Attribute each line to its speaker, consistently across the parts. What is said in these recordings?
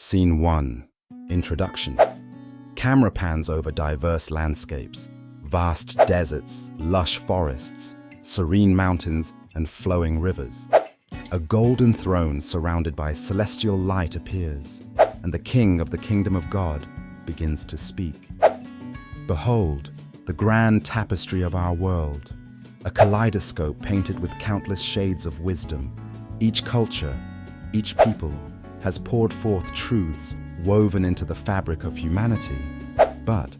Speaker 1: Scene 1. Introduction. Camera pans over diverse landscapes, vast deserts, lush forests, serene mountains, and flowing rivers. A golden throne surrounded by celestial light appears, and the King of the Kingdom of God begins to speak. Behold, the grand tapestry of our world, a kaleidoscope painted with countless shades of wisdom. Each culture, each people, has poured forth truths woven into the fabric of humanity. But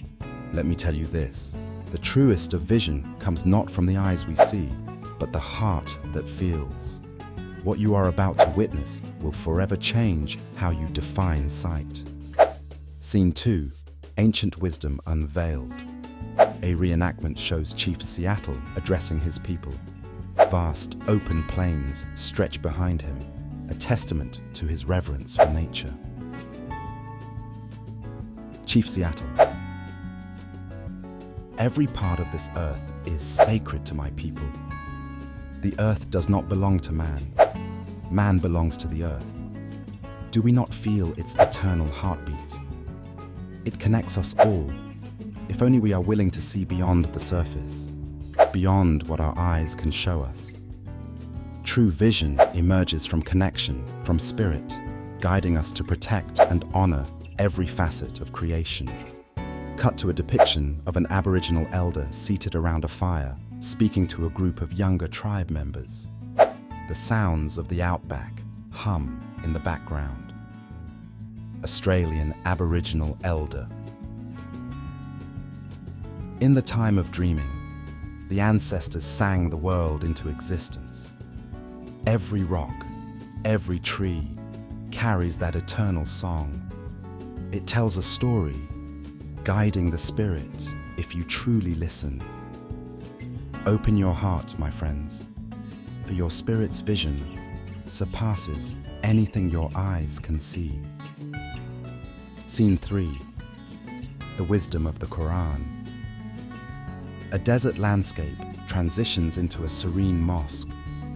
Speaker 1: let me tell you this, the truest of vision comes not from the eyes we see, but the heart that feels. What you are about to witness will forever change how you define sight. Scene 2. Ancient Wisdom Unveiled. A reenactment shows Chief Seattle addressing his people. Vast, open plains stretch behind him, a testament to his reverence for nature. Chief Seattle. Every part of this earth is sacred to my people. The earth does not belong to man. Man belongs to the earth. Do we not feel its eternal heartbeat? It connects us all, if only we are willing to see beyond the surface, beyond what our eyes can show us. True vision emerges from connection, from spirit, guiding us to protect and honor every facet of creation. Cut to a depiction of an Aboriginal elder seated around a fire, speaking to a group of younger tribe members. The sounds of the outback hum in the background. Australian Aboriginal elder. In the time of dreaming, the ancestors sang the world into existence. Every rock, every tree carries that eternal song. It tells a story, guiding the spirit if you truly listen. Open your heart, my friends, for your spirit's vision surpasses anything your eyes can see. Scene 3. The Wisdom of the Quran. A desert landscape transitions into a serene mosque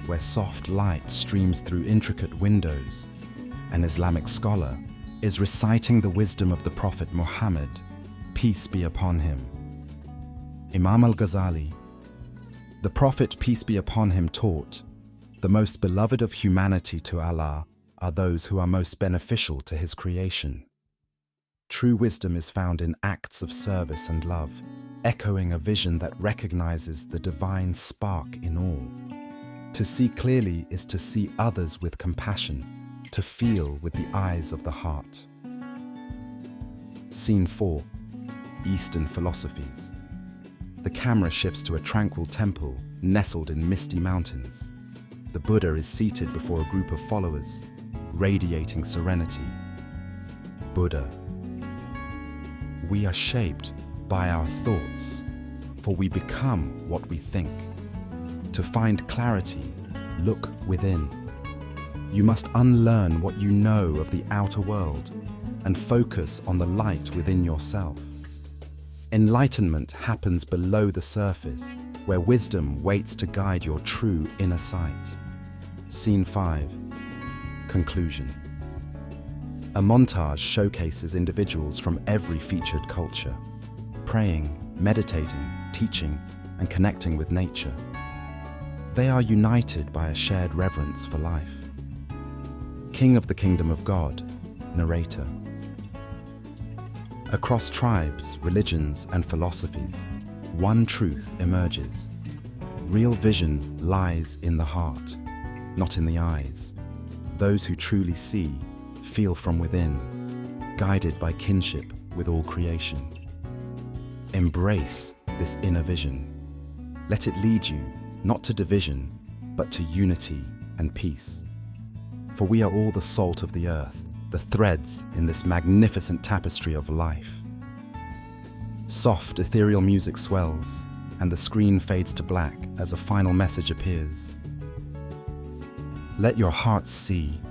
Speaker 1: where soft light streams through intricate windows. An Islamic scholar is reciting the wisdom of the Prophet Muhammad, peace be upon him. Imam al-Ghazali. The Prophet, peace be upon him, taught, "The most beloved of humanity to Allah are those who are most beneficial to His creation." True wisdom is found in acts of service and love, echoing a vision that recognizes the divine spark in all. To see clearly is to see others with compassion, to feel with the eyes of the heart. Scene 4. Eastern Philosophies. The camera shifts to a tranquil temple nestled in misty mountains. The Buddha is seated before a group of followers, radiating serenity. Buddha. We are shaped by our thoughts, for we become what we think. To find clarity, look within. You must unlearn what you know of the outer world and focus on the light within yourself. Enlightenment happens below the surface, where wisdom waits to guide your true inner sight. Scene 5. Conclusion. A montage showcases individuals from every featured culture, praying, meditating, teaching, and connecting with nature. They are united by a shared reverence for life. King of the Kingdom of God, narrator. Across tribes, religions, and philosophies, one truth emerges. Real vision lies in the heart, not in the eyes. Those who truly see, feel from within, guided by kinship with all creation. Embrace this inner vision. Let it lead you not to division, but to unity and peace. For we are all the salt of the earth, the threads in this magnificent tapestry of life. Soft, ethereal music swells, and the screen fades to black as a final message appears. Let your heart see